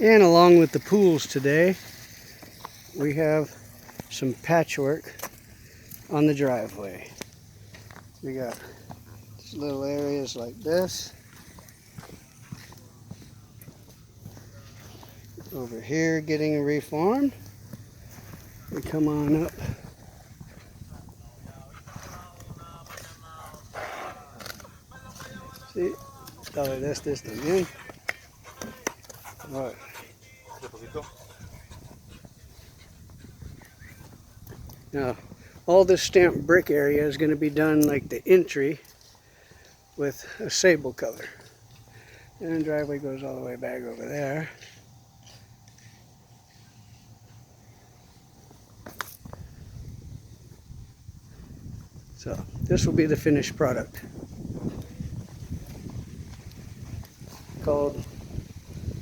And along with the pools today, we have some patchwork on the driveway. We got little areas like this. Over here getting reformed. We come on up. Sí, dale de estos también. Right. Now, all this stamped brick area is going to be done like the entry with a sable color. And the driveway goes all the way back over there. So this will be the finished product.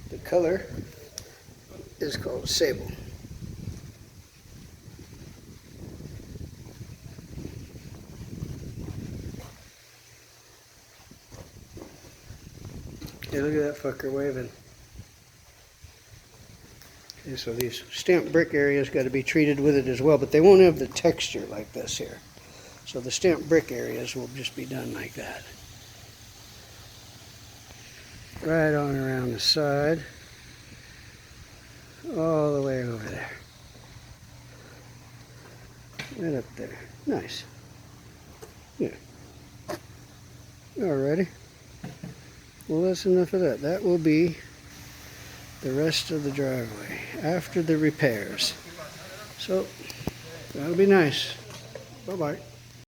The color is called sable. Hey, look at that fucker waving. Okay, so these stamped brick areas got to be treated with it as well, but they won't have the texture like this here. So the stamped brick areas will just be done like that. Right on around the side, all the way over there. Right up there. Nice. Yeah. Alrighty. Well, that's enough of that. That will be the rest of the driveway after the repairs. So, that'll be nice. Bye-bye.